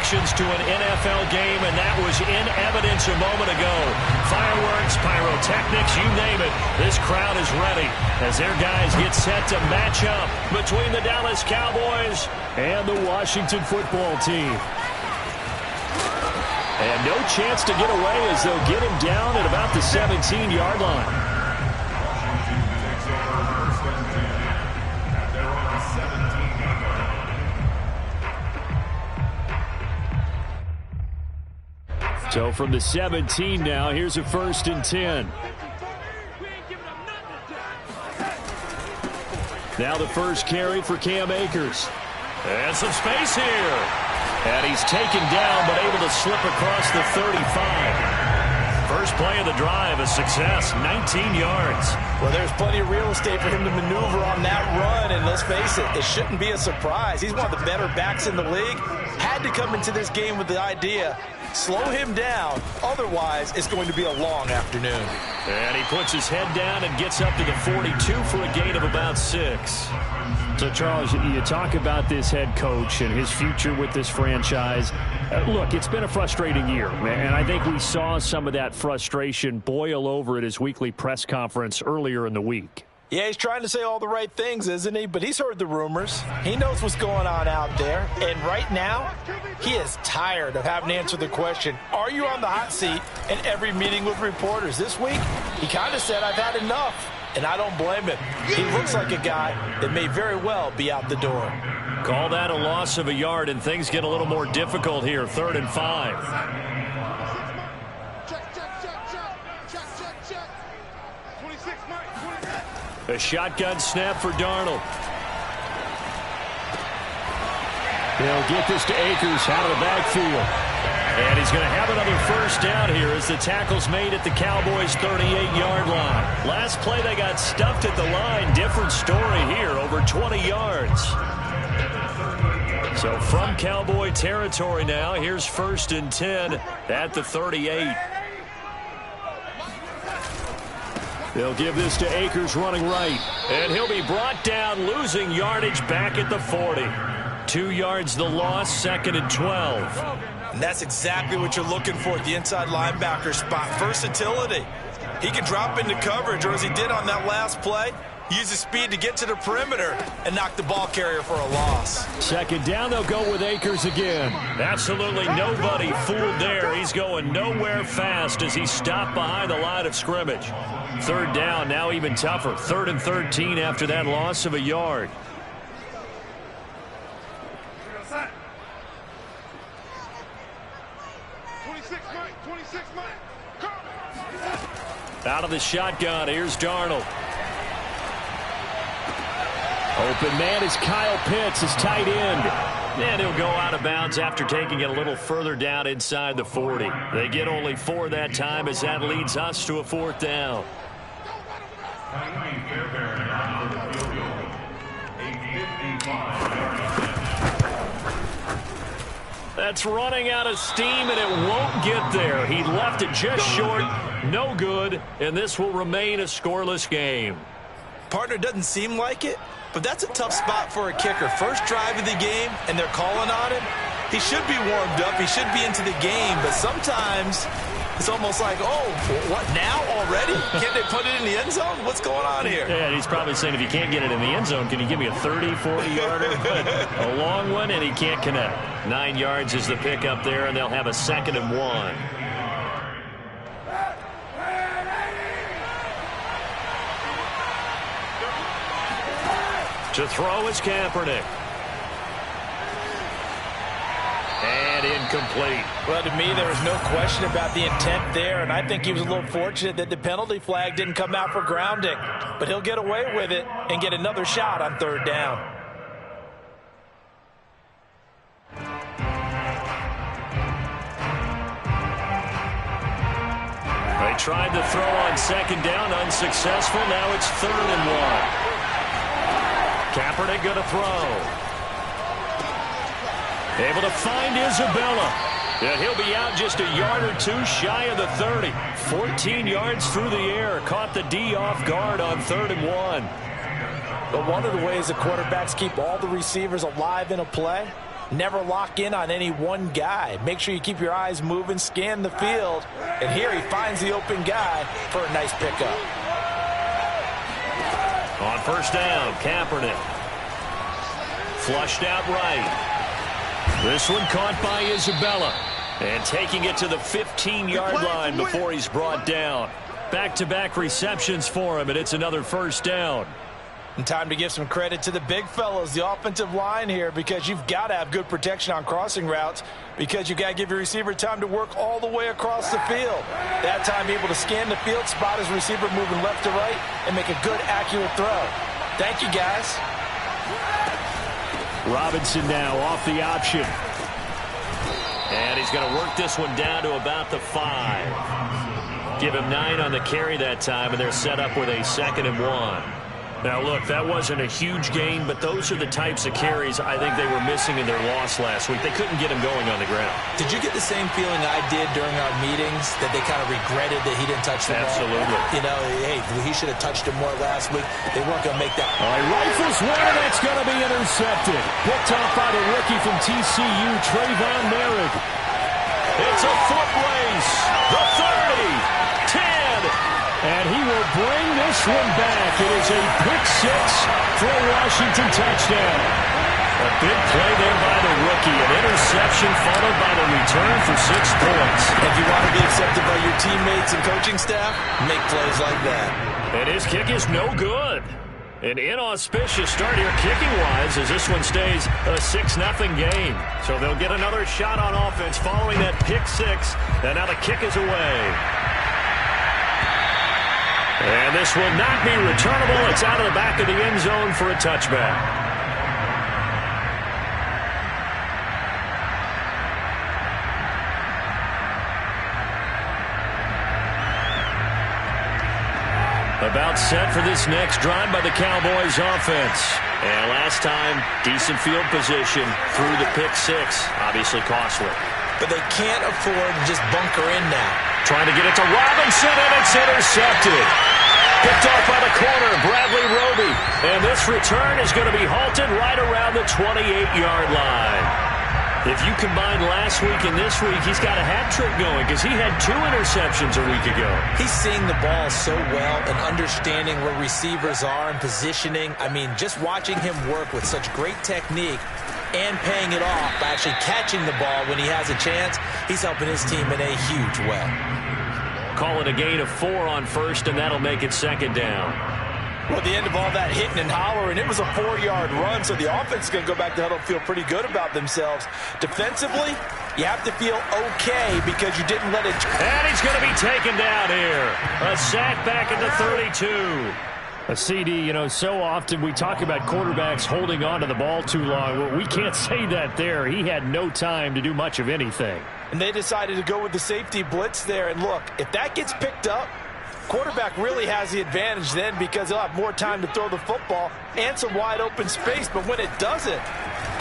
connections to an NFL game, and that was in evidence a moment ago. Fireworks, pyrotechnics, you name it. This crowd is ready as their guys get set to match up between the Dallas Cowboys and the Washington football team. And no chance to get away as they'll get him down at about the 17-yard line. So from the 17 now, here's a 1st and 10. Now the first carry for Cam Akers. And some space here. And he's taken down, but able to slip across the 35. First play of the drive, a success, 19 yards. Well, there's plenty of real estate for him to maneuver on that run, and let's face it, it shouldn't be a surprise. He's one of the better backs in the league. Had to come into this game with the idea, slow him down, otherwise it's going to be a long afternoon. And he puts his head down and gets up to the 42 for a gain of about 6. So, Charles, you talk about this head coach and his future with this franchise. Look, it's been a frustrating year, and I think we saw some of that frustration boil over at his weekly press conference earlier in the week. Yeah, he's trying to say all the right things, isn't he? But he's heard the rumors. He knows what's going on out there. And right now, he is tired of having to answer the question, are you on the hot seat in every meeting with reporters? This week, he kind of said, I've had enough. And I don't blame him. He looks like a guy that may very well be out the door. Call that a loss of a yard, and things get a little more difficult here. 3rd and 5. A shotgun snap for Darnold. They'll get this to Akers out of the backfield. And he's going to have another first down here as the tackle's made at the Cowboys' 38-yard line. Last play they got stuffed at the line. Different story here, over 20 yards. So from Cowboy territory now, here's 1st and 10 at the 38. They'll give this to Akers running right. And he'll be brought down, losing yardage back at the 40. 2 yards the loss, 2nd and 12. And that's exactly what you're looking for at the inside linebacker spot. Versatility. He can drop into coverage, or as he did on that last play, use his speed to get to the perimeter and knock the ball carrier for a loss. 2nd down, they'll go with Akers again. Absolutely nobody fooled there. He's going nowhere fast as he stopped behind the line of scrimmage. 3rd down, now even tougher. 3rd and 13 after that loss of a yard. Out of the shotgun, here's Darnold. Open man is Kyle Pitts, his tight end. And he'll go out of bounds after taking it a little further down inside the 40. They get only 4 that time as that leads us to a 4th down. That's running out of steam, and it won't get there. He left it just short. No good, and this will remain a scoreless game. Partner, doesn't seem like it, but that's a tough spot for a kicker. First drive of the game, and they're calling on him. He should be warmed up. He should be into the game, but sometimes it's almost like, oh, what, now already? Can't they put it in the end zone? What's going on here? Yeah, he's probably saying, if you can't get it in the end zone, can you give me a 30, 40-yarder? A long one, and he can't connect. 9 yards is the pickup there, and they'll have a 2nd and 1. To throw is Kaepernick. And incomplete. Well, to me, there was no question about the intent there, and I think he was a little fortunate that the penalty flag didn't come out for grounding. But he'll get away with it and get another shot on 3rd down. They tried to throw on 2nd down, unsuccessful. Now it's 3rd and 1. Kaepernick going to throw. Able to find Isabella. And he'll be out just a yard or 2 shy of the 30. 14 yards through the air. Caught the D off guard on 3rd and 1. But one of the ways the quarterbacks keep all the receivers alive in a play Never lock in on any one guy. Make sure you keep your eyes moving, scan the field. And here he finds the open guy for a nice pickup. On first down, Kaepernick. Flushed out right. This one caught by Isabella. And taking it to the 15-yard line before he's brought down. Back-to-back receptions for him, and it's another first down. And time to give some credit to the big fellas, the offensive line here, because you've got to have good protection on crossing routes, because you've got to give your receiver time to work all the way across the field. That time able to scan the field, spot his receiver moving left to right, and make a good, accurate throw. Thank you, guys. Robinson now off the option. And he's going to work this one down to about the 5. Give him 9 on the carry that time, and they're set up with a 2nd and 1. Now, look, that wasn't a huge gain, but those are the types of carries I think they were missing in their loss last week. They couldn't get him going on the ground. Did you get the same feeling I did during our meetings, that they kind of regretted that he didn't touch the ball? Absolutely. You know, hey, he should have touched him more last week. They weren't going to make that. All right, rifles one, and that's going to be intercepted. Picked off by the rookie from TCU, Trayvon Merrick. It's a foot race. The 30, 10. And he will bring this one back. It is a pick-6 for a Washington touchdown. A big play there by the rookie. An interception followed by the return for 6 points. If you want to be accepted by your teammates and coaching staff, make plays like that. And his kick is no good. An inauspicious start here kicking-wise as this one stays a 6-0 game. So they'll get another shot on offense following that pick-6. And now the kick is away. And this will not be returnable. It's out of the back of the end zone for a touchback. About set for this next drive by the Cowboys offense. And last time, decent field position through the pick-6. Obviously costly. But they can't afford to just bunker in now. Trying to get it to Robinson, and it's intercepted. Picked off by the corner, Bradley Roby. And this return is going to be halted right around the 28-yard line. If you combine last week and this week, he's got a hat trick going because he had 2 interceptions a week ago. He's seeing the ball so well and understanding where receivers are and positioning. I mean, just watching him work with such great technique and paying it off by actually catching the ball when he has a chance, he's helping his team in a huge way. Call it a gain of 4 on first, and that'll make it 2nd down. Well, at the end of all that hitting and hollering, it was a 4-yard run, so the offense is going to go back to huddle and feel pretty good about themselves. Defensively, you have to feel okay because you didn't let it. And he's going to be taken down here. A sack back at the 32. A CD, you know, so often we talk about quarterbacks holding on to the ball too long. Well, we can't say that there. He had no time to do much of anything. And they decided to go with the safety blitz there. And look, if that gets picked up, quarterback really has the advantage then because he'll have more time to throw the football and some wide open space. But when it doesn't,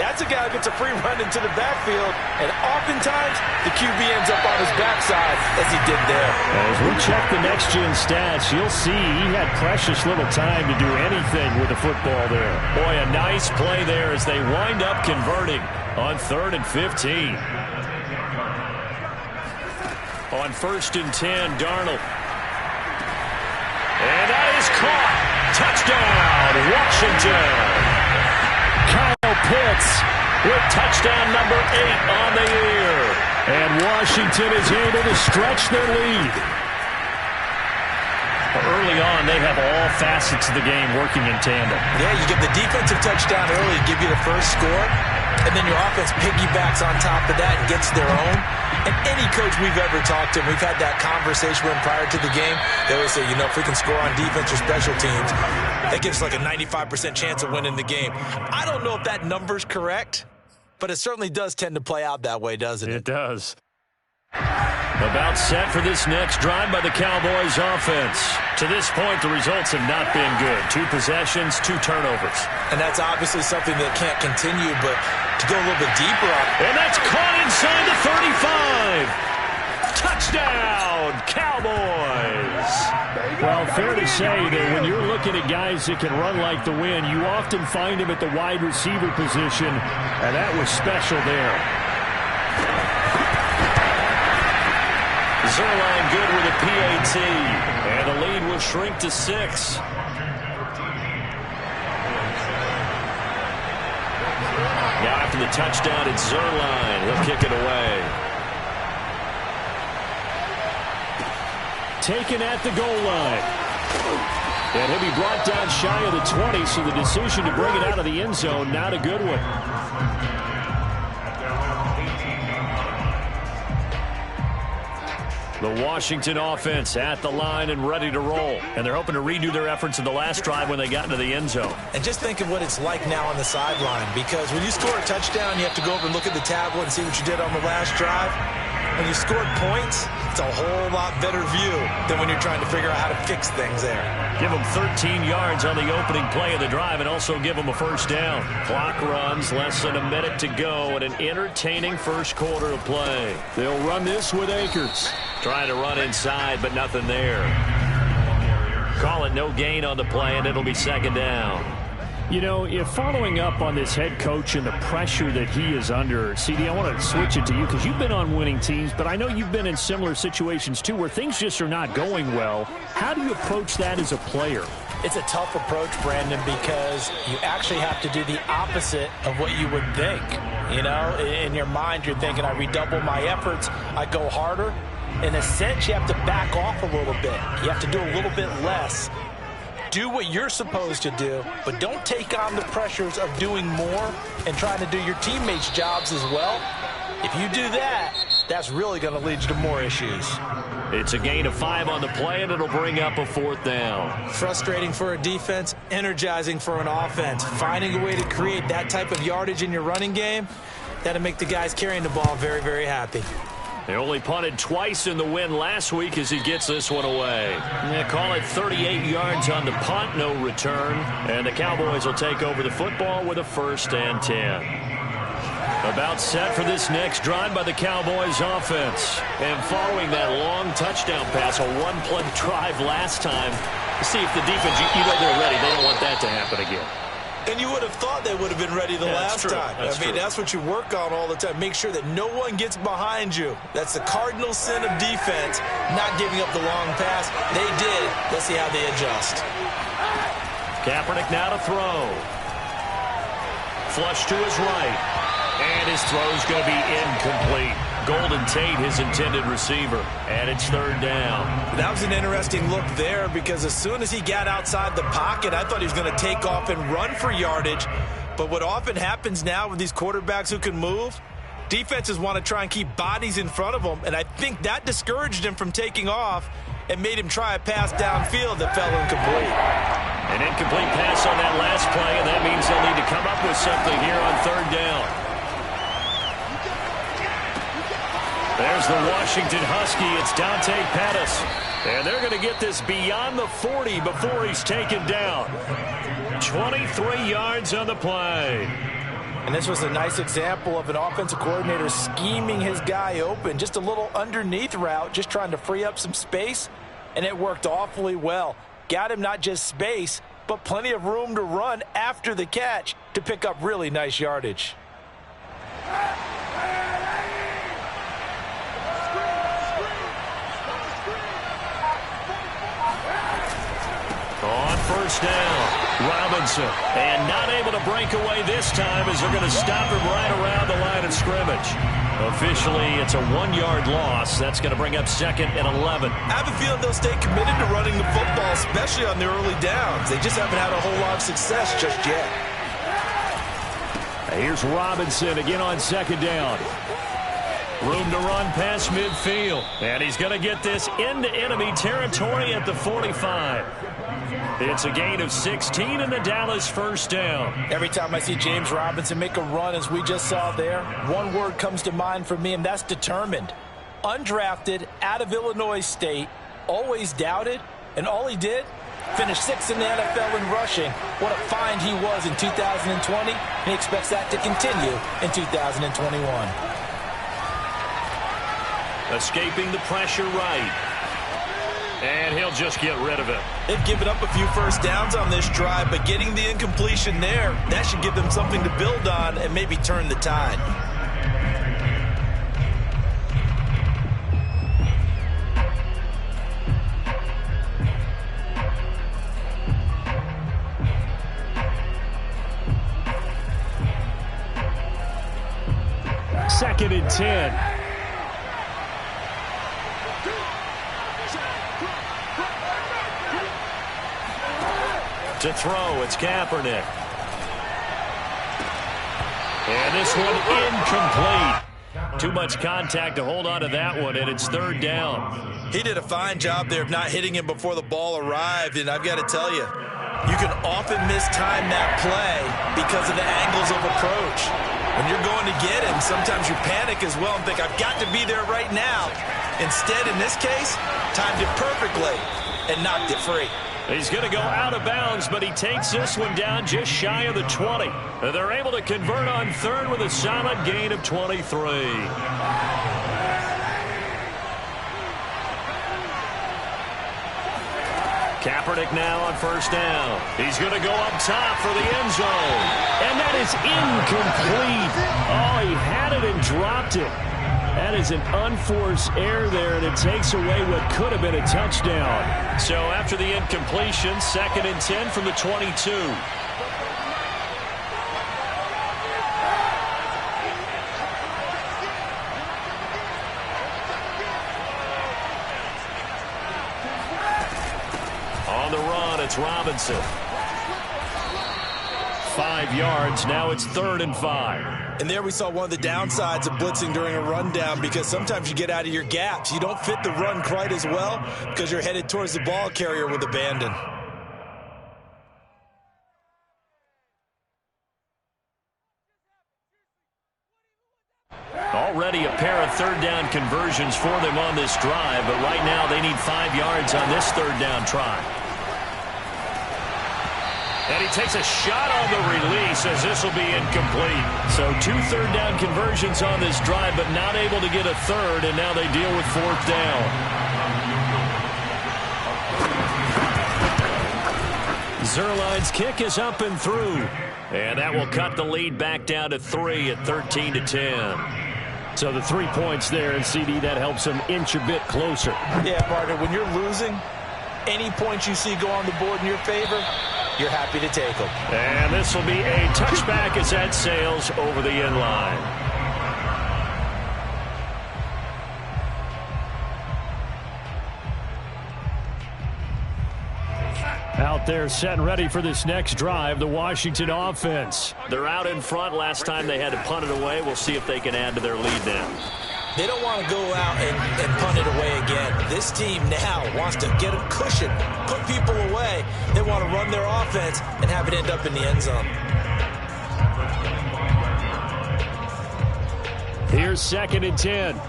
that's a guy who gets a free run into the backfield. And oftentimes, the QB ends up on his backside as he did there. As we check the next-gen stats, you'll see he had precious little time to do anything with the football there. Boy, a nice play there as they wind up converting on 3rd and 15. On 1st and 10, Darnold. And that is caught. Touchdown, Washington. Kyle Pitts with touchdown number 8 on the year. And Washington is able to stretch their lead. Early on, they have all facets of the game working in tandem. Yeah, you give the defensive touchdown early, give you the first score, and then your offense piggybacks on top of that and gets their own. And any coach we've ever talked to, we've had that conversation with them prior to the game. They always say, you know, if we can score on defense or special teams, that gives us like a 95% chance of winning the game. I don't know if that number's correct, but it certainly does tend to play out that way, doesn't it? It does. About set for this next drive by the Cowboys offense. To this point, the results have not been good. 2 possessions, 2 turnovers. And that's obviously something that can't continue, but to go a little bit deeper on. And that's caught inside the 35. Touchdown, Cowboys. Well, fair to say that when you're looking at guys that can run like the wind, you often find them at the wide receiver position, and that was special there. Zerline good with a PAT, and the lead will shrink to 6. Now after the touchdown, it's Zerline. He'll kick it away. Taken at the goal line. And he'll be brought down shy of the 20, so the decision to bring it out of the end zone, not a good one. The Washington offense at the line and ready to roll. And they're hoping to redo their efforts in the last drive when they got into the end zone. And just think of what it's like now on the sideline, because when you score a touchdown, you have to go over and look at the tablet and see what you did on the last drive. When you scored points, it's a whole lot better view than when you're trying to figure out how to fix things there. Give them 13 yards on the opening play of the drive and also give them a first down. Clock runs, less than a minute to go, and an entertaining first quarter of play. They'll run this with Akers. Trying to run inside, but nothing there. Call it no gain on the play, and it'll be second down. You know, if following up on this head coach and the pressure that he is under, CD, I want to switch it to you because you've been on winning teams, but I know you've been in similar situations too where things just are not going well. How do you approach that as a player? It's a tough approach, Brandon, because you actually have to do the opposite of what you would think. You know, in your mind, you're thinking, I redouble my efforts, I go harder. In a sense, you have to back off a little bit. You have to do a little bit less. Do what you're supposed to do, but don't take on the pressures of doing more and trying to do your teammates' jobs as well. If you do that, that's really going to lead you to more issues. It's a gain of 5 on the play, and it'll bring up a fourth down. Frustrating for a defense, energizing for an offense. Finding a way to create that type of yardage in your running game, that'll make the guys carrying the ball very, very happy. They only punted twice in the win last week as he gets this one away. They call it 38 yards on the punt, no return. And the Cowboys will take over the football with a 1st and 10. About set for this next drive by the Cowboys offense. And following that long touchdown pass, a one-play drive last time, see if the defense, you know they're ready. They don't want that to happen again. And you would have thought they would have been ready the last time. That's what you work on all the time. Make sure that no one gets behind you. That's the cardinal sin of defense, not giving up the long pass. They did. Let's see how they adjust. Kaepernick now to throw. Flush to his right. And his throw's going to be incomplete. Golden Tate, his intended receiver. And it's 3rd down. That was an interesting look there because as soon as he got outside the pocket, I thought he was going to take off and run for yardage. But what often happens now with these quarterbacks who can move, defenses want to try and keep bodies in front of them. And I think that discouraged him from taking off and made him try a pass downfield that fell incomplete. An incomplete pass on that last play, and that means they'll need to come up with something here on 3rd down. There's the Washington Husky. It's Dante Pettis. And they're going to get this beyond the 40 before he's taken down. 23 yards on the play. And this was a nice example of an offensive coordinator scheming his guy open. Just a little underneath route, just trying to free up some space. And it worked awfully well. Got him not just space, but plenty of room to run after the catch to pick up really nice yardage. On 1st down, Robinson. And not able to break away this time as they're going to stop him right around the line of scrimmage. Officially, it's a 1-yard loss. That's going to bring up 2nd and 11. I have a feeling they'll stay committed to running the football, especially on the early downs. They just haven't had a whole lot of success just yet. Here's Robinson again on 2nd down. Room to run past midfield. And he's going to get this into enemy territory at the 45. It's a gain of 16 and the Dallas 1st down. Every time I see James Robinson make a run, as we just saw there, one word comes to mind for me, and that's determined. Undrafted, out of Illinois State, always doubted, and all he did, finished 6th in the NFL in rushing. What a find he was in 2020, and he expects that to continue in 2021. Escaping the pressure right. And he'll just get rid of it. They've given up a few first downs on this drive, but getting the incompletion there, that should give them something to build on and maybe turn the tide. Second and 10. To throw, it's Kaepernick. And this one incomplete. Too much contact to hold on to that one, and it's third down. He did a fine job there of not hitting him before the ball arrived, and I've got to tell you, you can often mistime that play because of the angles of approach. When you're going to get him, sometimes you panic as well and think, I've got to be there right now. Instead, in this case, timed it perfectly and knocked it free. He's going to go out of bounds, but he takes this one down just shy of the 20. They're able to convert on third with a solid gain of 23. Kaepernick now on first down. He's going to go up top for the end zone. And that is incomplete. Oh, he had it and dropped it. That is an unforced error there, and it takes away what could have been a touchdown. So after the incompletion, second and 10 from the 22. On the run, it's Robinson. 5 yards. Now it's 3rd and 5. And there we saw one of the downsides of blitzing during a rundown, because sometimes you get out of your gaps. You don't fit the run quite as well because you're headed towards the ball carrier with abandon. Already a pair of third down conversions for them on this drive, but right now they need 5 yards on this third down try. And he takes a shot on the release as this will be incomplete. So 2 third down conversions on this drive, but not able to get a third, and now they deal with 4th down. Zerline's kick is up and through. And that will cut the lead back down to 3 at 13-10. So the 3 points there, and CD, that helps them inch a bit closer. Yeah, partner, when you're losing, any points you see go on the board in your favor, you're happy to take them. And this will be a touchback as that sails over the end line. Out there set and ready for this next drive, the Washington offense. They're out in front. Last time they had to punt it away. We'll see if they can add to their lead now. They don't want to go out and punt it away again. This team now wants to get a cushion, put people away. They want to run their offense and have it end up in the end zone. Here's 2nd and 10.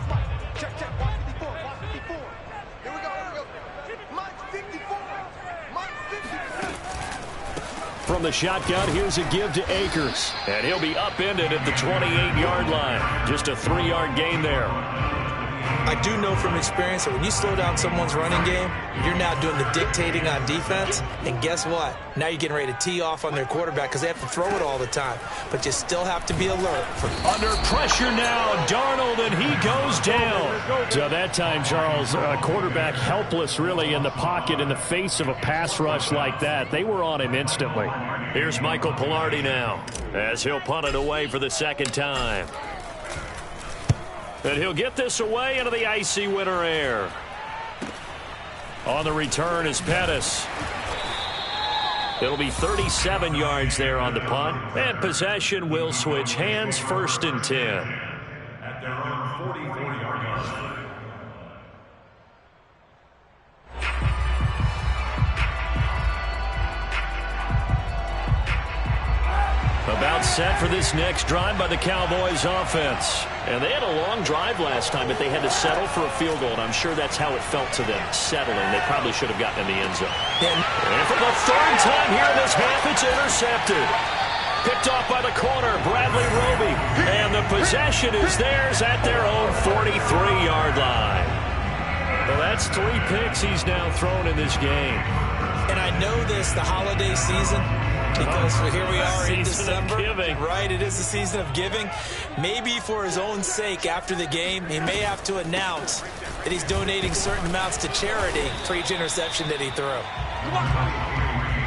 From the shotgun, here's a give to Akers. And he'll be upended at the 28-yard line. Just a 3-yard gain there. I do know from experience that when you slow down someone's running game, you're now doing the dictating on defense. And guess what? Now you're getting ready to tee off on their quarterback because they have to throw it all the time. But you still have to be alert. Under pressure now, Darnold, and he goes down. So that time, Charles, quarterback helpless really in the pocket in the face of a pass rush like that. They were on him instantly. Here's Michael Pilardi now as he'll punt it away for the 2nd time. And he'll get this away into the icy winter air. On the return is Pettis. It'll be 37 yards there on the punt. And possession will switch hands, 1st and 10. At their own 44-yard line. About set for this next drive by the Cowboys offense. And they had a long drive last time, but they had to settle for a field goal, and I'm sure that's how it felt to them, settling. They probably should have gotten in the end zone. And for the 3rd time here in this half, it's intercepted. Picked off by the corner, Bradley Roby. And the possession is theirs at their own 43-yard line. Well, that's 3 picks he's now thrown in this game. And I know this, the holiday season, because here we are in December. Right, it is the season of giving. Maybe for his own sake after the game, he may have to announce that he's donating certain amounts to charity for each interception that he threw.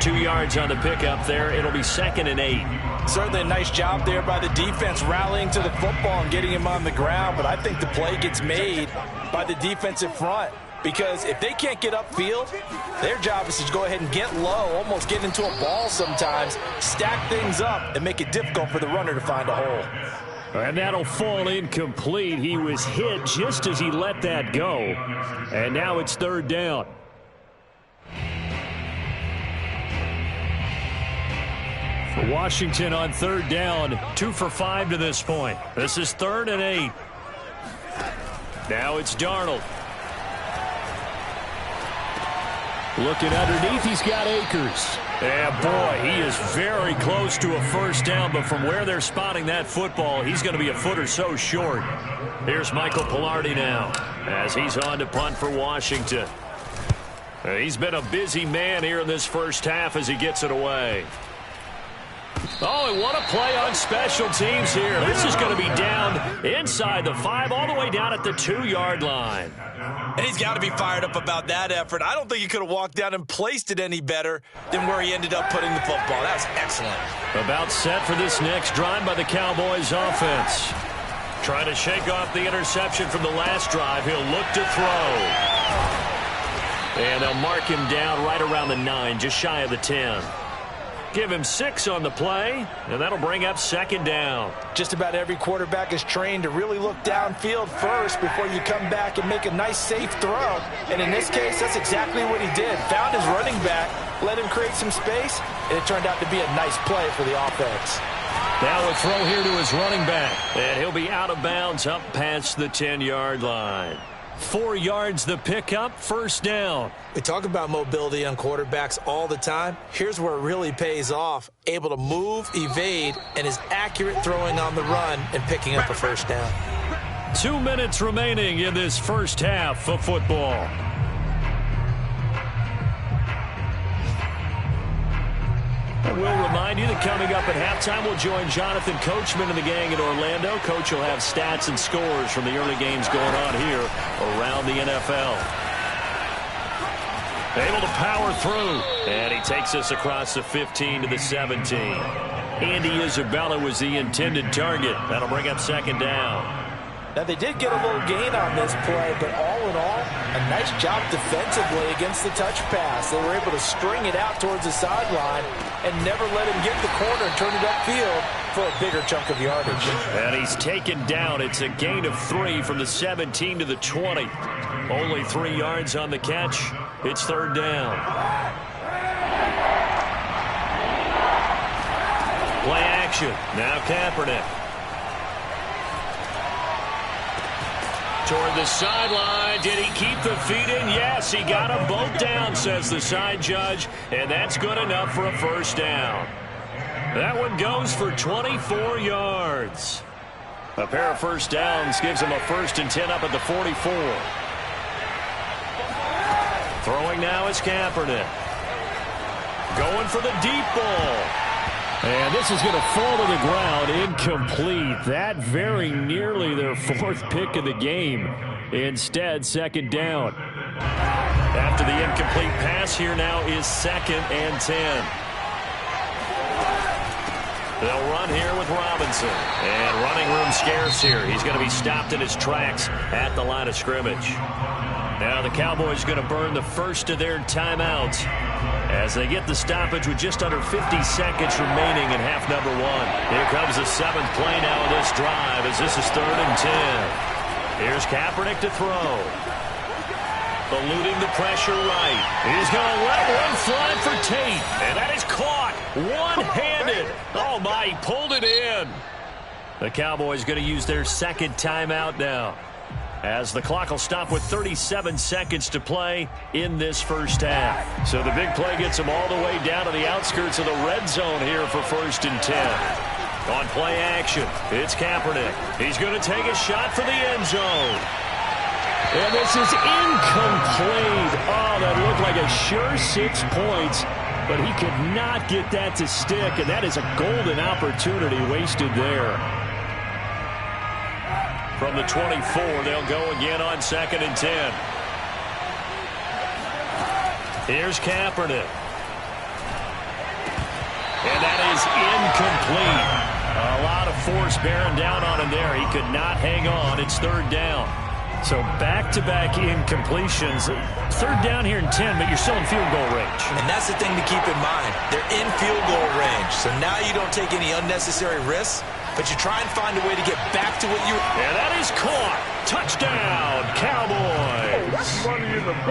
2 yards on the pickup there. It'll be 2nd and 8. Certainly a nice job there by the defense rallying to the football and getting him on the ground, but I think the play gets made by the defensive front. Because if they can't get upfield, their job is to go ahead and get low, almost get into a ball sometimes, stack things up, and make it difficult for the runner to find a hole. And that'll fall incomplete. He was hit just as he let that go. And now it's 3rd down. For Washington on 3rd down, 2 for 5 to this point. This is 3rd and 8. Now it's Darnold. Looking underneath, he's got Akers. And boy, he is very close to a 1st down, but from where they're spotting that football, he's going to be a foot or so short. Here's Michael Pilardi now as he's on to punt for Washington. He's been a busy man here in this first half as he gets it away. Oh, and what a play on special teams here. This is going to be down inside the 5, all the way down at the 2-yard line. And he's got to be fired up about that effort. I don't think he could have walked down and placed it any better than where he ended up putting the football. That was excellent. About set for this next drive by the Cowboys offense. Trying to shake off the interception from the last drive. He'll look to throw. And they'll mark him down right around the 9, just shy of the 10. Give him 6 on the play, and that'll bring up 2nd down. Just about every quarterback is trained to really look downfield first before you come back and make a nice, safe throw. And in this case, that's exactly what he did. Found his running back, let him create some space, and it turned out to be a nice play for the offense. Now a throw here to his running back, and he'll be out of bounds up past the 10-yard line. 4 yards the pickup, 1st down. We talk about mobility on quarterbacks all the time. Here's where it really pays off. Able to move, evade, and is accurate throwing on the run and picking up a 1st down. 2 minutes remaining in this first half of football. We'll remind you that coming up at halftime, we'll join Jonathan Coachman and the gang in Orlando. Coach will have stats and scores from the early games going on here around the NFL. Able to power through, and he takes us across the 15 to the 17. Andy Isabella was the intended target. That'll bring up 2nd down. Now, they did get a little gain on this play, but all in all, a nice job defensively against the touch pass. They were able to string it out towards the sideline and never let him get the corner and turn it upfield for a bigger chunk of yardage. And he's taken down. It's a gain of 3 from the 17 to the 20. Only 3 yards on the catch. It's 3rd down. Play action. Now Kaepernick. Toward the sideline. Did he keep the feet in? Yes, he got them both down, says the side judge. And that's good enough for a 1st down. That one goes for 24 yards. A pair of 1st downs gives him a 1st and 10 up at the 44. Throwing now is Kaepernick. Going for the deep ball. And this is going to fall to the ground, incomplete. That very nearly their 4th pick of the game. Instead, 2nd down. After the incomplete pass, here now is 2nd and 10. They'll run here with Robinson. And running room scarce here. He's going to be stopped in his tracks at the line of scrimmage. Now the Cowboys going to burn the first of their timeouts as they get the stoppage with just under 50 seconds remaining in half number 1. Here comes the 7th play now of this drive as this is 3rd and 10. Here's Kaepernick to throw. Eluding the pressure right. He's going to let one fly for Tate. And that is caught one-handed. Oh, my, he pulled it in. The Cowboys going to use their 2nd timeout now, as the clock will stop with 37 seconds to play in this first half. So the big play gets them all the way down to the outskirts of the red zone here for 1st and 10. On play action, it's Kaepernick. He's going to take a shot for the end zone. And this is incomplete. Oh, that looked like a sure 6 points, but he could not get that to stick, and that is a golden opportunity wasted there. From the 24, they'll go again on 2nd and 10. Here's Kaepernick. And that is incomplete. A lot of force bearing down on him there. He could not hang on. It's 3rd down. So back-to-back incompletions. 3rd down here and 10, but you're still in field goal range. And that's the thing to keep in mind. They're in field goal range. So now you don't take any unnecessary risks, but you try and find a way to get back to what you... And that is caught. Touchdown, Cowboys.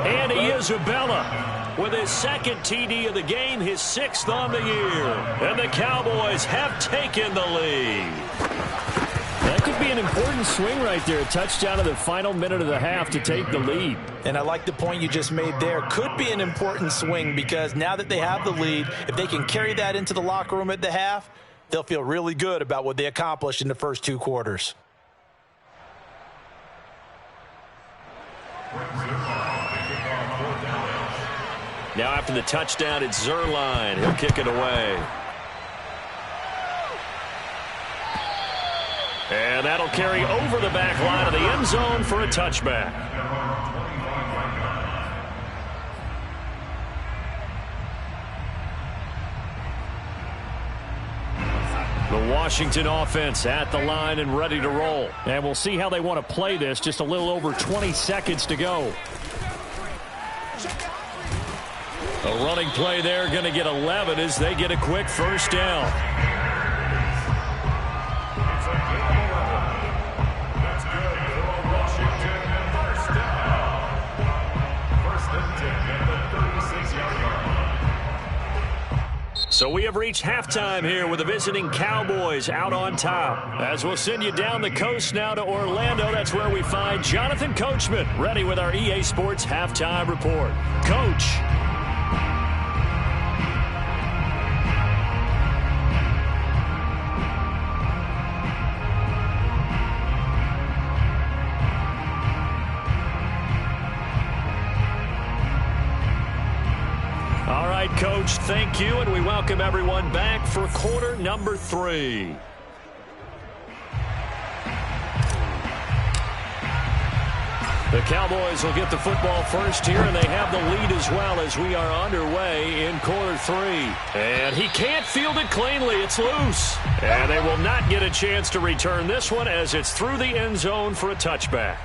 Andy Isabella with his 2nd TD of the game, his 6th on the year. And the Cowboys have taken the lead. That could be an important swing right there. A touchdown in the final minute of the half to take the lead. And I like the point you just made there. Could be an important swing because now that they have the lead, if they can carry that into the locker room at the half, they'll feel really good about what they accomplished in the first 2 quarters. Now after the touchdown, it's Zerline. He'll kick it away. And that'll carry over the back line of the end zone for a touchback. The Washington offense at the line and ready to roll. And we'll see how they want to play this. Just a little over 20 seconds to go. A running play there, going to get 11 as they get a quick 1st down. So we have reached halftime here with the visiting Cowboys out on top. As we'll send you down the coast now to Orlando, that's where we find Jonathan Coachman ready with our EA Sports Halftime Report. Coach. All right, Coach, thank you, and we welcome everyone back for quarter number 3. The Cowboys will get the football first here, and they have the lead as well as we are underway in quarter 3. And he can't field it cleanly. It's loose. And they will not get a chance to return this one as it's through the end zone for a touchback.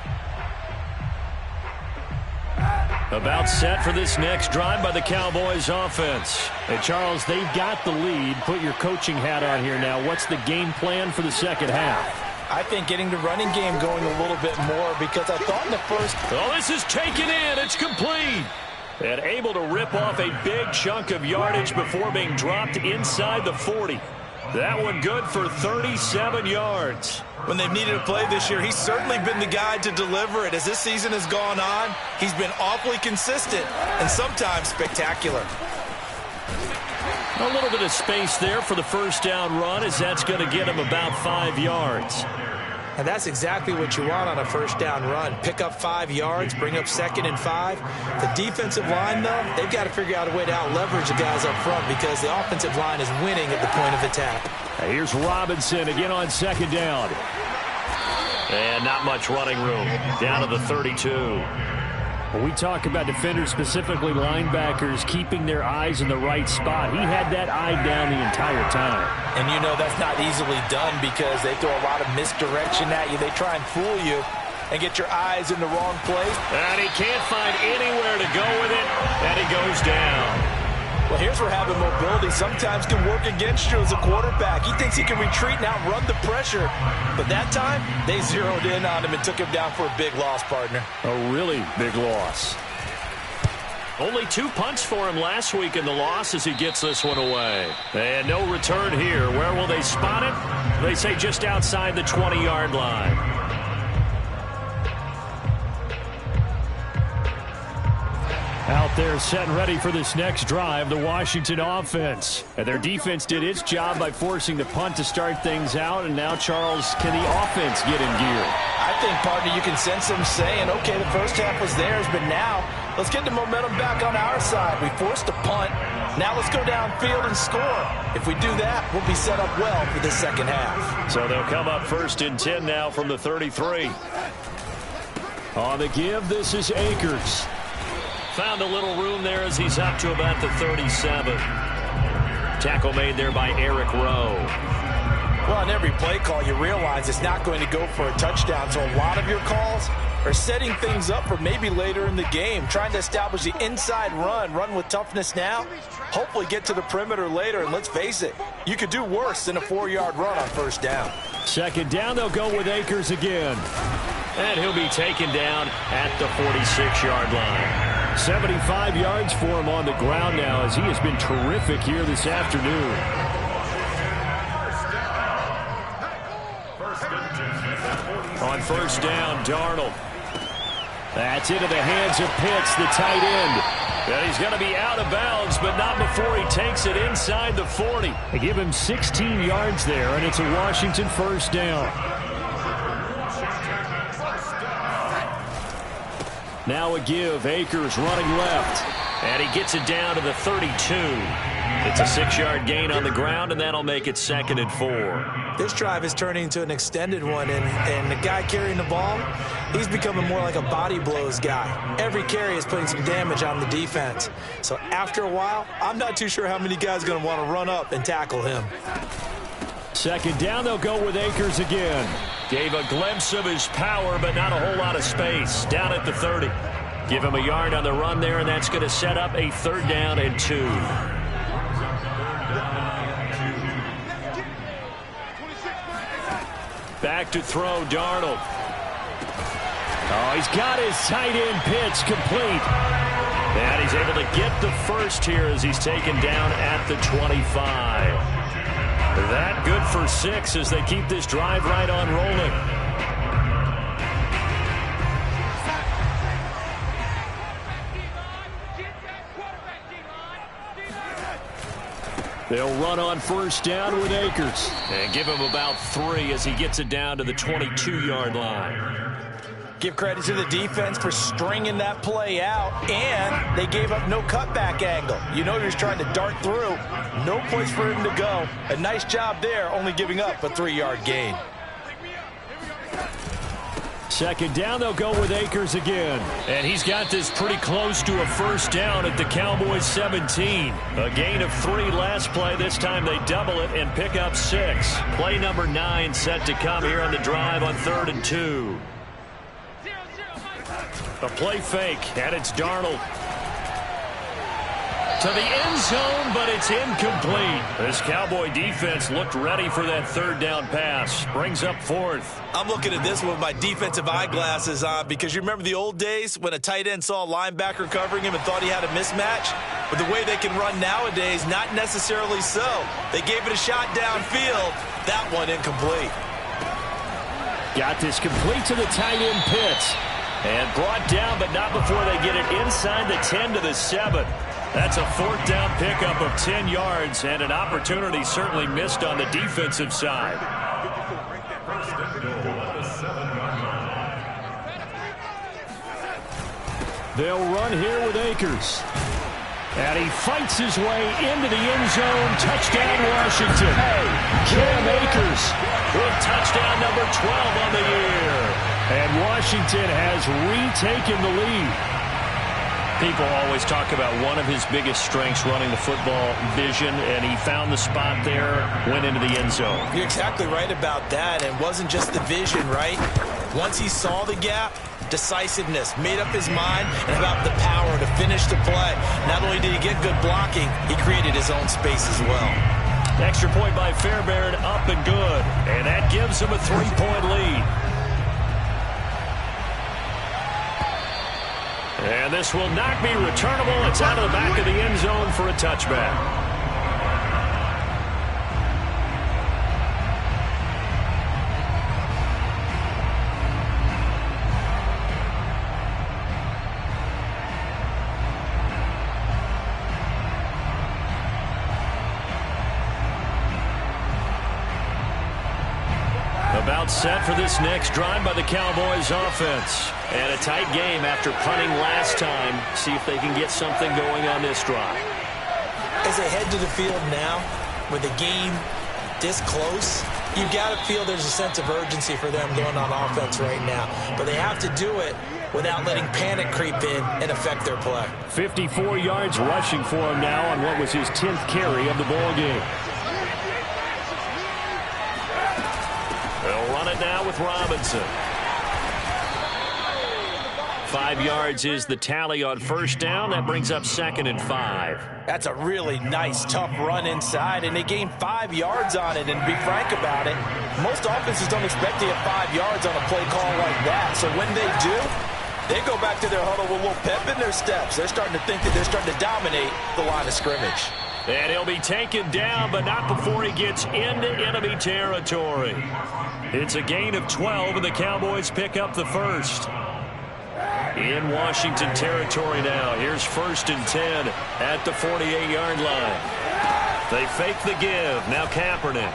About set for this next drive by the Cowboys offense. Hey, Charles, they've got the lead. Put your coaching hat on here now. What's the game plan for the second half? I think getting the running game going a little bit more because I thought in the first... Oh, this is taken in. It's complete. And able to rip off a big chunk of yardage before being dropped inside the 40. That one good for 37 yards. When they've needed a play this year, he's certainly been the guy to deliver it. As this season has gone on, he's been awfully consistent and sometimes spectacular. A little bit of space there for the first down run as that's going to get him about 5 yards. And that's exactly what you want on a first down run. Pick up 5 yards, bring up 2nd and 5. The defensive line, though, they've got to figure out a way to out-leverage the guys up front because the offensive line is winning at the point of attack. Here's Robinson again on 2nd down. And not much running room. Down to the 32. When we talk about defenders, specifically linebackers, keeping their eyes in the right spot, he had that eye down the entire time. And you know that's not easily done because they throw a lot of misdirection at you. They try and fool you and get your eyes in the wrong place. And he can't find anywhere to go with it, and he goes down. Well, here's where having mobility sometimes can work against you as a quarterback. He thinks he can retreat and outrun the pressure. But that time, they zeroed in on him and took him down for a big loss, partner. A really big loss. Only 2 punts for him last week in the loss as he gets this one away. And no return here. Where will they spot it? They say just outside the 20-yard line. Out They're set and ready for this next drive, the Washington offense. And their defense did its job by forcing the punt to start things out. And now, Charles, can the offense get in gear? I think, partner, you can sense them saying, okay, the first half was theirs, but now let's get the momentum back on our side. We forced a punt. Now let's go downfield and score. If we do that, we'll be set up well for the second half. So they'll come up 1st and 10 now from the 33. On the give, this is Akers. Found a little room there as he's up to about the 37. Tackle made there by Eric Rowe. Well, on every play call, you realize it's not going to go for a touchdown. So a lot of your calls are setting things up for maybe later in the game, trying to establish the inside run with toughness now, hopefully get to the perimeter later. And let's face it, you could do worse than a 4-yard run on first down. Second down, they'll go with Akers again. And he'll be taken down at the 46-yard line. 75 yards for him on the ground now as he has been terrific here this afternoon. On first down, Darnold. That's into the hands of Pitts, the tight end. And he's going to be out of bounds, but not before he takes it inside the 40. They give him 16 yards there, and it's a Washington first down. Now a give. Akers running left. And he gets it down to the 32. It's a 6-yard gain on the ground, and that'll make it 2nd and 4. This drive is turning into an extended one, and the guy carrying the ball, he's becoming more like a body blows guy. Every carry is putting some damage on the defense. So after a while, I'm not too sure how many guys are going to want to run up and tackle him. Second down, they'll go with Akers again. Gave a glimpse of his power, but not a whole lot of space. Down at the 30. Give him a yard on the run there, and that's going to set up a 3rd down and 2. Back to throw, Darnold. Oh, he's got his tight end Pitts complete. And he's able to get the first here as he's taken down at the 25. That good for 6 as they keep this drive right on rolling. They'll run on first down with Akers. And give him about 3 as he gets it down to the 22-yard line. Give credit to the defense for stringing that play out, and they gave up no cutback angle. You know he was trying to dart through. No place for him to go. A nice job there, only giving up a 3-yard gain. Second down, they'll go with Akers again. And he's got this pretty close to a first down at the Cowboys 17. A gain of 3 last play. This time they double it and pick up 6. Play number 9 set to come here on the drive on 3rd and 2. A play fake, and it's Darnold. To the end zone, but it's incomplete. This Cowboy defense looked ready for that 3rd down pass. Brings up 4th. I'm looking at this with my defensive eyeglasses on because you remember the old days when a tight end saw a linebacker covering him and thought he had a mismatch? But the way they can run nowadays, not necessarily so. They gave it a shot downfield. That one incomplete. Got this complete to the tight end Pitts. And brought down, but not before they get it inside the 10 to the 7. That's a 4th down pickup of 10 yards, and an opportunity certainly missed on the defensive side. They'll run here with Akers. And he fights his way into the end zone. Touchdown, Washington. Cam Akers with touchdown number 12 on the year. And Washington has retaken the lead. People always talk about one of his biggest strengths running the football, vision, and he found the spot there, went into the end zone. You're exactly right about that, and it wasn't just the vision, right? Once he saw the gap, decisiveness, made up his mind, and about the power to finish the play. Not only did he get good blocking, he created his own space as well. Extra point by Fairbairn, up and good, and that gives him a 3-point lead. And this will not be returnable. It's out of the back of the end zone for a touchback. About set for this next drive by the Cowboys offense. And a tight game after punting last time. See if they can get something going on this drive. As they head to the field now, with the game this close, you've got to feel there's a sense of urgency for them going on offense right now. But they have to do it without letting panic creep in and affect their play. 54 yards rushing for him now on what was his 10th carry of the ball game. They'll run it now with Robinson. 5 yards is the tally on first down. That brings up 2nd and 5. That's a really nice, tough run inside, and they gained 5 yards on it. And to be frank about it, most offenses don't expect to get 5 yards on a play call like that. So when they do, they go back to their huddle with a little pep in their steps. They're starting to think that they're starting to dominate the line of scrimmage. And he'll be taken down, but not before he gets into enemy territory. It's a gain of 12, and the Cowboys pick up the first. In Washington territory now. Here's 1st and 10 at the 48-yard line. They fake the give. Now Kaepernick.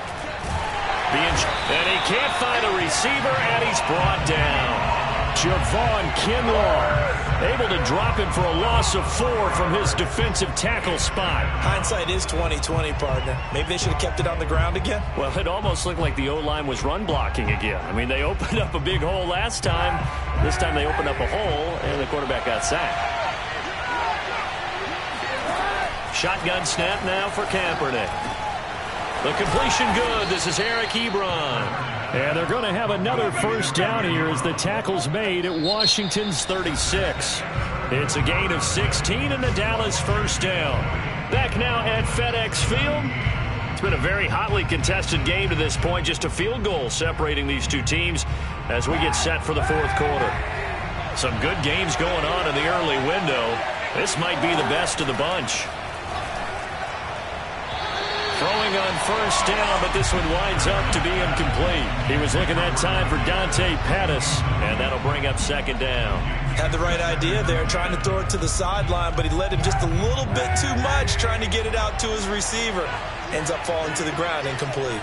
And he can't find a receiver, and he's brought down. Javon Kinlaw able to drop him for a loss of 4 from his defensive tackle spot. Hindsight is 20/20, partner. Maybe they should have kept it on the ground again. Well, it almost looked like the O-line was run blocking again. I mean, they opened up a big hole last time. This time they opened up a hole, and the quarterback got sacked. Shotgun snap now for Kaepernick. The completion good. This is Eric Ebron. And they're going to have another first down here as the tackle's made at Washington's 36. It's a gain of 16 and the Dallas first down. Back now at FedEx Field. It's been a very hotly contested game to this point. Just a field goal separating these two teams as we get set for the fourth quarter. Some good games going on in the early window. This might be the best of the bunch. Throwing on first down, but this one winds up to be incomplete. He was looking that time for Dante Pettis, and that'll bring up 2nd down. Had the right idea there, trying to throw it to the sideline, but he led him just a little bit too much, trying to get it out to his receiver. Ends up falling to the ground, incomplete.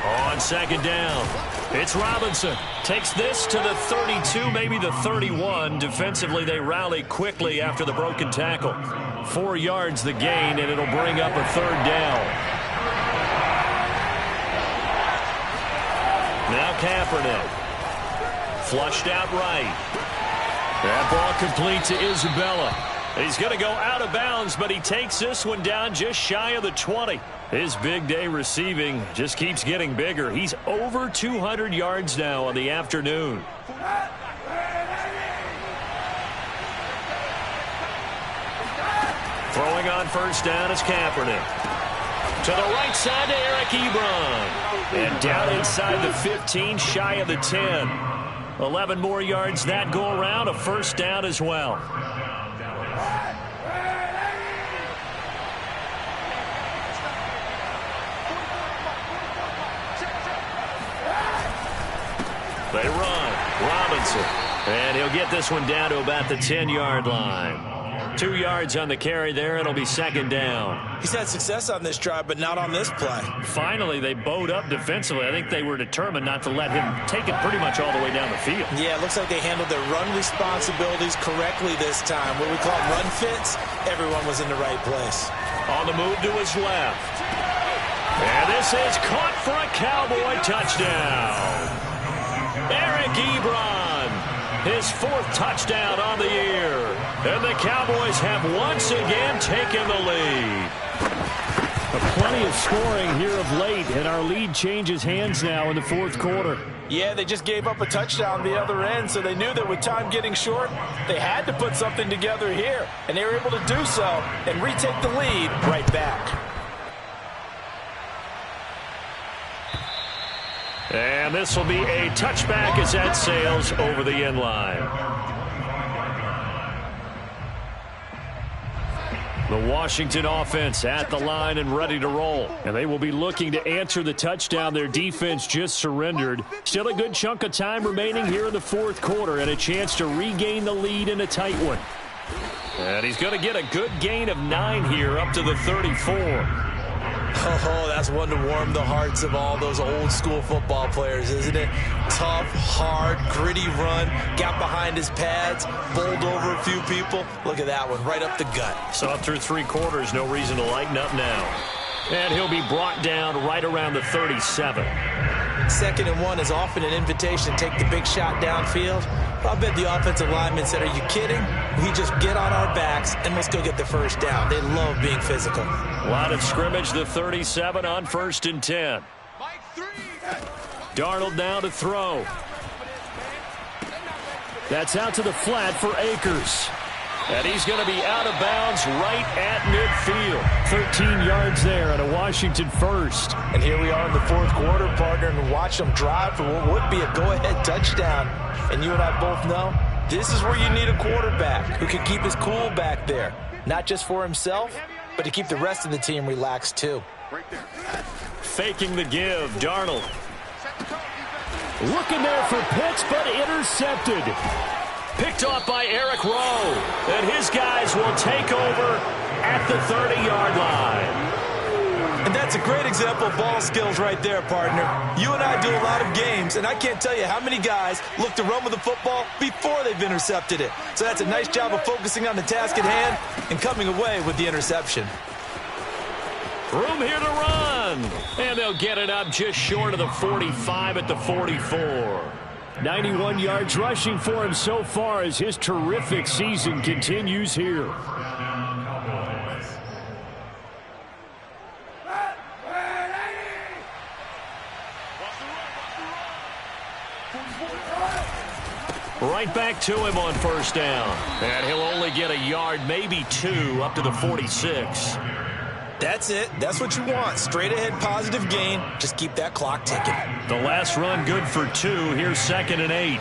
On 2nd down, it's Robinson. Takes this to the 32, maybe the 31. Defensively, they rally quickly after the broken tackle. 4 yards the gain, and it'll bring up a 3rd down. Now Kaepernick. Flushed out right. That ball complete to Isabella. He's going to go out of bounds, but he takes this one down just shy of the 20. His big day receiving just keeps getting bigger. He's over 200 yards now on the afternoon. Throwing on first down is Kaepernick. To the right side to Eric Ebron. And down inside the 15, shy of the 10. 11 more yards that go around, a first down as well. They run. Robinson. And he'll get this one down to about the 10-yard line. 2 yards on the carry there. It'll be 2nd down. He's had success on this drive, but not on this play. Finally, they bowed up defensively. I think they were determined not to let him take it pretty much all the way down the field. Yeah, it looks like they handled their run responsibilities correctly this time. What we call run fits, everyone was in the right place. On the move to his left. And this is caught for a Cowboy touchdown. Eric Ebron, his 4th touchdown on the year. And the Cowboys have once again taken the lead. Plenty of scoring here of late, and our lead changes hands now in the 4th quarter. Yeah, they just gave up a touchdown the other end, so they knew that with time getting short, they had to put something together here. And they were able to do so and retake the lead right back. And this will be a touchback as that sails over the end line. The Washington offense at the line and ready to roll. And they will be looking to answer the touchdown their defense just surrendered. Still a good chunk of time remaining here in the 4th quarter and a chance to regain the lead in a tight one. And he's going to get a good gain of 9 here up to the 34. Oh, that's one to warm the hearts of all those old-school football players, isn't it? Tough, hard, gritty run, got behind his pads, bowled over a few people. Look at that one, right up the gut. So through 3 quarters, no reason to lighten up now. And he'll be brought down right around the 37. 2nd and 1 is often an invitation to take the big shot downfield. I bet the offensive lineman said, are you kidding? We just get on our backs and let's go get the first down. They love being physical. Line of scrimmage, the 37 on 1st and 10. Darnold now to throw. That's out to the flat for Akers. And he's going to be out of bounds right at midfield. 13 yards there and a Washington first. And here we are in the 4th quarter, partner, and watch them drive for what would be a go-ahead touchdown. And you and I both know this is where you need a quarterback who can keep his cool back there. Not just for himself, but to keep the rest of the team relaxed too. Faking the give, Darnold. Looking there for Pitts, but intercepted. Picked off by Eric Rowe. And his guys will take over at the 30-yard line. And that's a great example of ball skills right there, partner. You and I do a lot of games, and I can't tell you how many guys look to run with the football before they've intercepted it. So that's a nice job of focusing on the task at hand and coming away with the interception. Room here to run. And they'll get it up just short of the 45 at the 44. 91 yards rushing for him so far as his terrific season continues here. Right back to him on 1st down. And he'll only get a yard, maybe 2, up to the 46. That's it. That's what you want. Straight ahead positive gain. Just keep that clock ticking. The last run good for 2. Here's 2nd and 8.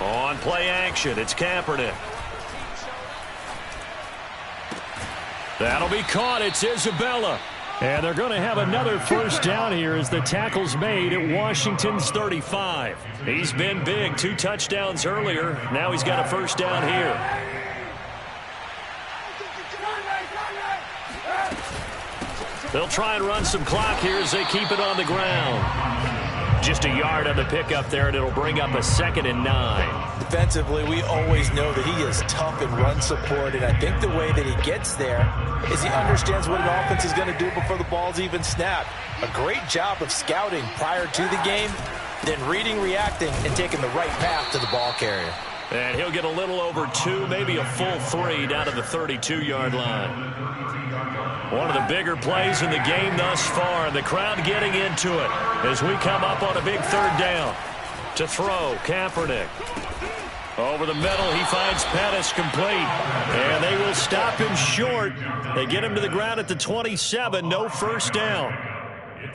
On play action, it's Kaepernick. That'll be caught. It's Isabella. And they're going to have another first down here as the tackle's made at Washington's 35. He's been big. 2 touchdowns earlier. Now he's got a first down here. They'll try and run some clock here as they keep it on the ground. Just a yard on the pickup there, and it'll bring up a 2nd and 9. Defensively, we always know that he is tough in run support, and I think the way that he gets there is he understands what an offense is going to do before the ball's even snapped. A great job of scouting prior to the game, then reading, reacting, and taking the right path to the ball carrier. And he'll get a little over 2, maybe a full 3 down to the 32-yard line. One of the bigger plays in the game thus far, and the crowd getting into it as we come up on a big 3rd down. To throw, Kaepernick. Over the middle, he finds Pettis complete. And they will stop him short. They get him to the ground at the 27, no first down.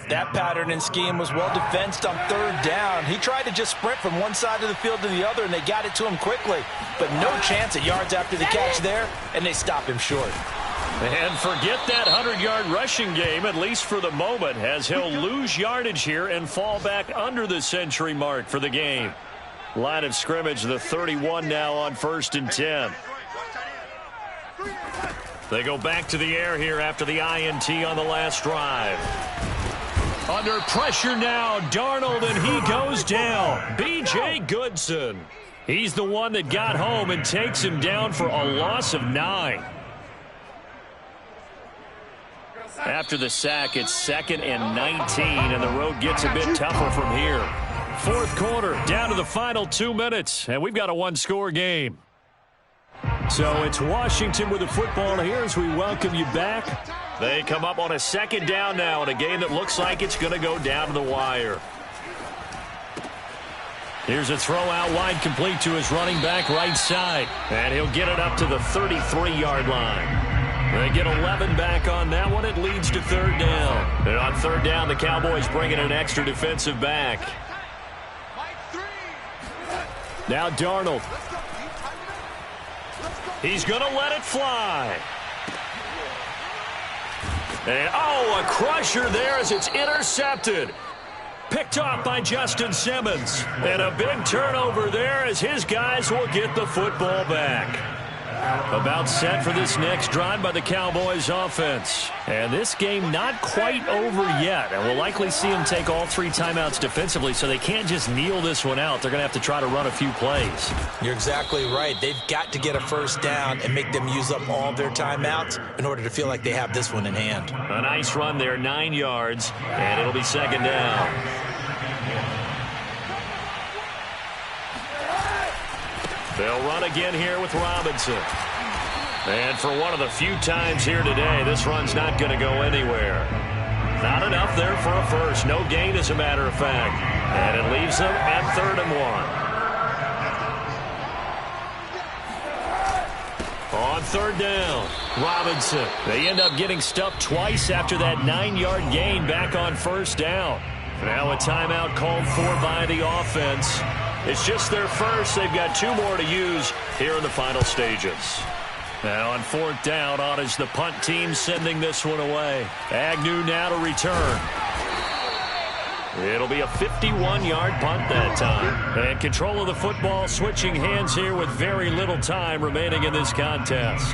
That pattern and scheme was well defensed on 3rd down. He tried to just sprint from one side of the field to the other, and they got it to him quickly. But no chance at yards after the catch there, and they stop him short. And forget that 100-yard rushing game, at least for the moment, as he'll lose yardage here and fall back under the century mark for the game. Line of scrimmage, the 31 now on 1st and 10. They go back to the air here after the INT on the last drive. Under pressure now, Darnold, and he goes down. B.J. Goodson. He's the one that got home and takes him down for a loss of 9. After the sack, it's 2nd and 19, and the road gets a bit tougher from here. 4th quarter, down to the final 2 minutes, and we've got a 1-score game. So it's Washington with the football here as we welcome you back. They come up on a 2nd down now in a game that looks like it's going to go down to the wire. Here's a throw out wide, complete to his running back right side. And he'll get it up to the 33-yard line. They get 11 back on that one. It leads to 3rd down. And on 3rd down, the Cowboys bring in an extra defensive back. Now Darnold. He's going to let it fly. And, oh, a crusher there as it's intercepted. Picked off by Justin Simmons. And a big turnover there as his guys will get the football back. About set for this next drive by the Cowboys offense. And this game not quite over yet. And we'll likely see them take all 3 timeouts defensively, so they can't just kneel this one out. They're going to have to try to run a few plays. You're exactly right. They've got to get a first down and make them use up all their timeouts in order to feel like they have this one in hand. A nice run there, 9 yards, and it'll be second down. They'll run again here with Robinson. And for one of the few times here today, this run's not going to go anywhere. Not enough there for a first. No gain, as a matter of fact. And it leaves them at 3rd and 1. On 3rd down, Robinson. They end up getting stuffed twice after that 9-yard gain back on 1st down. Now a timeout called for by the offense. It's just their first. They've got 2 more to use here in the final stages. Now on 4th down, on is the punt team sending this one away. Agnew now to return. It'll be a 51-yard punt that time. And control of the football switching hands here with very little time remaining in this contest.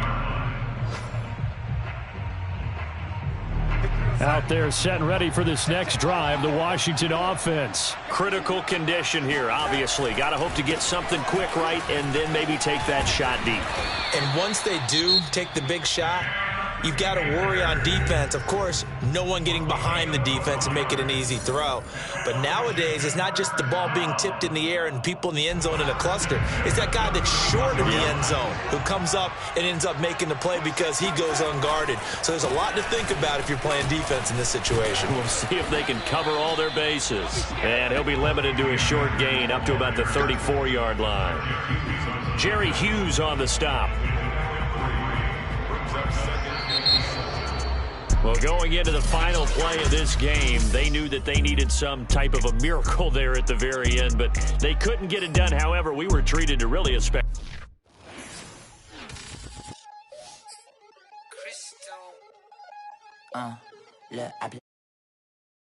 Out there set and ready for this next drive, the Washington offense. Critical condition here, obviously. Got to hope to get something quick right and then maybe take that shot deep. And once they do take the big shot, you've got to worry on defense. Of course, no one getting behind the defense and make it an easy throw. But nowadays, it's not just the ball being tipped in the air and people in the end zone in a cluster. It's that guy that's short of the end zone who comes up and ends up making the play because he goes unguarded. So there's a lot to think about if you're playing defense in this situation. We'll see if they can cover all their bases. And he'll be limited to a short gain up to about the 34-yard line. Jerry Hughes on the stop. Well, going into the final play of this game, they knew that they needed some type of a miracle there at the very end, but they couldn't get it done. However, we were treated to really a Crystal.